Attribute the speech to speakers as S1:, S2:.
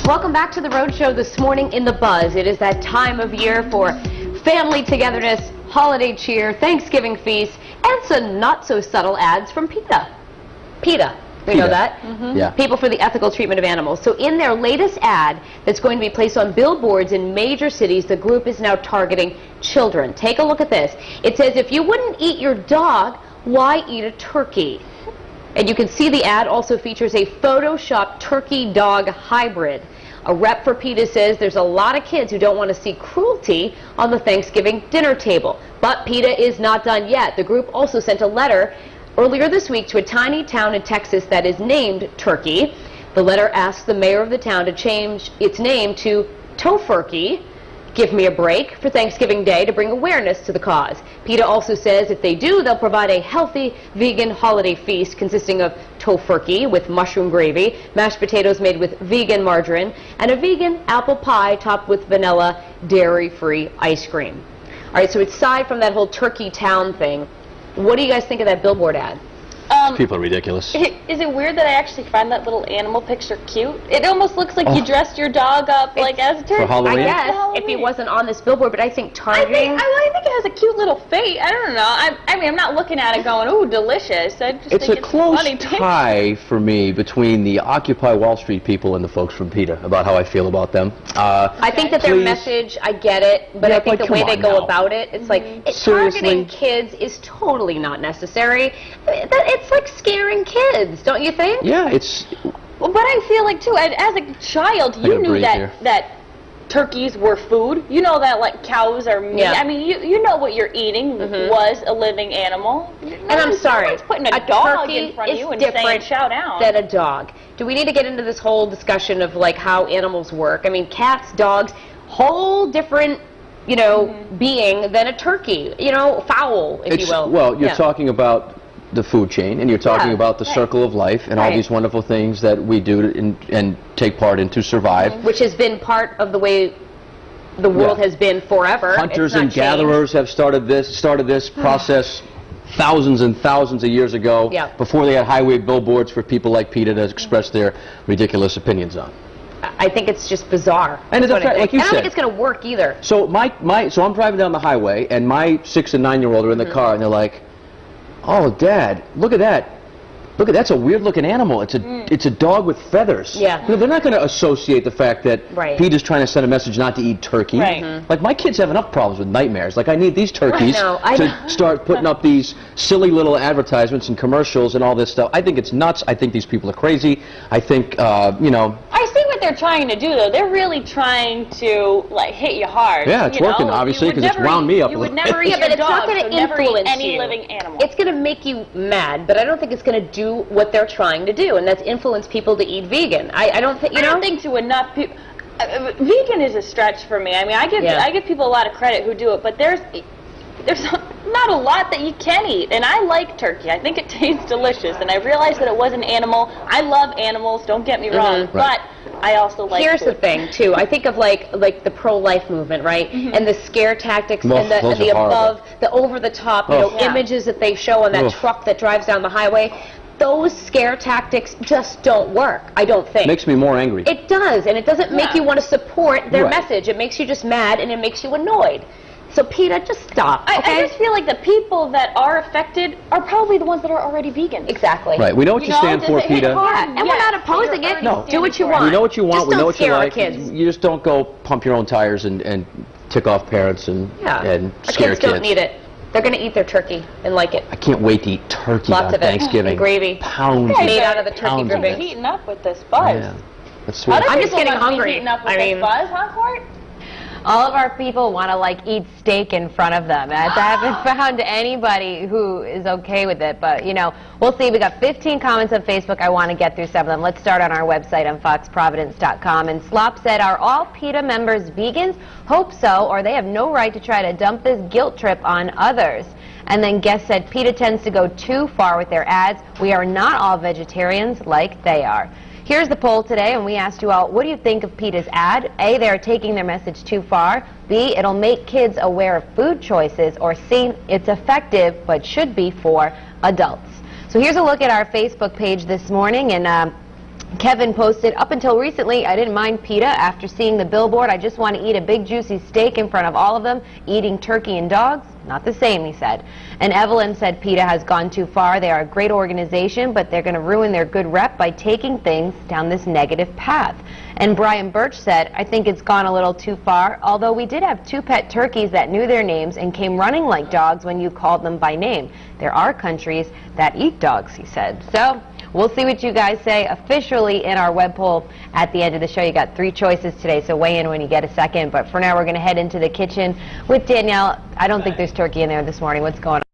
S1: Welcome back to the Road Show this morning in the Buzz. It is that time of year for family togetherness, holiday cheer, Thanksgiving feast, and some not so subtle ads from PETA. PETA. You know that? Mm-hmm.
S2: Yeah.
S1: People for the Ethical Treatment of Animals. So in their latest ad that's going to be placed on billboards in major cities, the group is now targeting children. Take a look at this. It says, if you wouldn't eat your dog, why eat a turkey? And you can see the ad also features a Photoshopped turkey-dog hybrid. A rep for PETA says there's a lot of kids who don't want to see cruelty on the Thanksgiving dinner table. But PETA is not done yet. The group also sent a letter earlier this week to a tiny town in Texas that is named Turkey. The letter asks the mayor of the town to change its name to Tofurkey, Give Me a Break, for Thanksgiving Day to bring awareness to the cause. PETA also says if they do, they'll provide a healthy vegan holiday feast consisting of tofurkey with mushroom gravy, mashed potatoes made with vegan margarine, and a vegan apple pie topped with vanilla dairy-free ice cream. All right, so aside from that whole turkey town thing, what do you guys think of that billboard ad?
S2: People are ridiculous.
S3: Is it weird that I actually find that little animal picture cute? It almost looks like you dressed your dog up like as a turkey.
S2: For Halloween?
S1: I guess, if he wasn't on this billboard, but I think targeting...
S3: I think it has a cute little face. I don't know. I mean, I'm not looking at it going, ooh, delicious. I just
S2: It's
S3: think
S2: a close
S3: funny
S2: tie for me between the Occupy Wall Street people and the folks from PETA about how I feel about them.
S1: I think that their message, I get it, but
S2: Yeah,
S1: I think
S2: but
S1: the way
S2: come
S1: they
S2: on
S1: go
S2: now.
S1: about it, it's like,
S2: Seriously?
S1: targeting kids is totally not necessary. It's like scaring kids, don't you think?
S2: Yeah, it's...
S3: Well, but I feel like, too, as a child, you knew
S2: here.
S3: that turkeys were food. You know that, like, cows are meat.
S1: Yeah.
S3: I mean, you know what you're eating was a living animal.
S1: And I'm sorry,
S3: Someone's putting a dog
S1: turkey
S3: in front of
S1: is
S3: you and saying,
S1: different
S3: shout out.
S1: than a dog. Do we need to get into this whole discussion of, like, how animals work? I mean, cats, dogs, whole different, you know, being than a turkey, you know, fowl, if you will.
S2: Well, you're
S1: Yeah.
S2: talking about the food chain, and you're talking about the circle of life and all these wonderful things that we do and take part in to survive.
S1: Which has been part of the way the world has been forever.
S2: Hunters
S1: It's not
S2: and gatherers have started this process thousands and thousands of years ago, before they had highway billboards for people like PETA to express their ridiculous opinions on.
S1: I think it's just bizarre.
S2: And it's
S1: That's what I
S2: like
S1: think.
S2: you
S1: I don't
S2: said.
S1: think it's going to work either.
S2: So so I'm driving down the highway, and my 6- and 9-year-old are in the car, and they're like, "Oh, Dad, look at that! Look at that's a weird-looking animal. It's a dog with feathers."
S1: Yeah.
S2: You know, they're not going to associate the fact that PETA's trying to send a message not to eat turkey.
S3: Right.
S2: Like, my kids have enough problems with nightmares. Like, I need these turkeys
S1: I know.
S2: to start putting up these silly little advertisements and commercials and all this stuff. I think it's nuts. I think these people are crazy. I think, you know...
S3: I see what they're trying to do, though. They're really trying to, like, hit you hard.
S2: Yeah, it's working, obviously, because it's wound me up a
S3: You
S2: little
S3: would never
S2: bit.
S3: eat
S1: but
S3: your
S1: it's not
S3: dog,
S1: going
S3: so
S1: to
S3: never eat
S1: influence
S3: any
S1: you.
S3: living animal.
S1: It's going to make you mad, but I don't think it's going to do what they're trying to do, and that's influence people to eat vegan. I don't think, you know?
S3: I don't think to enough people. Vegan is a stretch for me. I mean, I give people a lot of credit who do it, but there's not a lot that you can eat. And I like turkey. I think it tastes delicious. And I realized that it was an animal. I love animals. Don't get me wrong, but I also like.
S1: Here's
S3: food.
S1: the thing, too. I think of like the pro-life movement, right? And the scare tactics
S2: Well,
S1: and the
S2: those are
S1: above, the over-the-top, you know,
S3: Yeah.
S1: images that they show on that truck that drives down the highway. Those scare tactics just don't work, I don't think.
S2: Makes me more angry.
S1: It does, and it doesn't make you want to support their message. It makes you just mad, and it makes you annoyed. So, PETA, just stop, okay?
S3: I just feel like the people that are affected are probably the ones that are already vegan.
S1: Exactly.
S2: Right. We know what you stand
S3: does
S2: for,
S3: it hit
S2: PETA.
S3: hard?
S1: Yeah, and we're not opposing it.
S2: No.
S1: Do what you want.
S2: We know what you want.
S1: Just
S2: We know
S1: don't
S2: what you
S1: scare our
S2: like.
S1: kids.
S2: You just don't go pump your own tires and tick off parents and
S1: Our
S2: scare
S1: kids don't need it. They're going to eat their turkey and like it.
S2: I can't wait to eat turkey
S1: Lots
S2: on
S1: of it.
S2: Thanksgiving.
S1: And gravy.
S2: Pounds
S1: Made
S2: of
S1: out of the turkey
S2: pounds of
S1: gravy.
S2: it.
S3: Heating up with this buzz.
S2: Yeah. That's sweet.
S1: I'm just getting hungry.
S3: Heating up with
S1: I
S3: this
S1: mean-
S3: buzz, huh, Court?
S4: All of our people want to like eat steak in front of them. I haven't found anybody who is okay with it, but you know, we'll see. We got 15 comments on Facebook. I want to get through some of them. Let's start on our website on foxprovidence.com. And Slop said, are all PETA members vegans? Hope so, or they have no right to try to dump this guilt trip on others. And then Guest said, PETA tends to go too far with their ads. We are not all vegetarians like they are. Here's the poll today, and we asked you all, what do you think of PETA's ad? A, they're taking their message too far. B, it'll make kids aware of food choices. Or C, it's effective but should be for adults. So here's a look at our Facebook page this morning, and Kevin posted, up until recently, I didn't mind PETA. After seeing the billboard, I just want to eat a big juicy steak in front of all of them. Eating turkey and dogs, not the same, he said. And Evelyn said PETA has gone too far. They are a great organization, but they're going to ruin their good rep by taking things down this negative path. And Brian Birch said, I think it's gone a little too far, although we did have 2 pet turkeys that knew their names and came running like dogs when you called them by name. There are countries that eat dogs, he said. So we'll see what you guys say officially in our web poll at the end of the show. You got 3 choices today, so weigh in when you get a second. But for now, we're going to head into the kitchen with Danielle. I don't think there's turkey in there this morning. What's going on?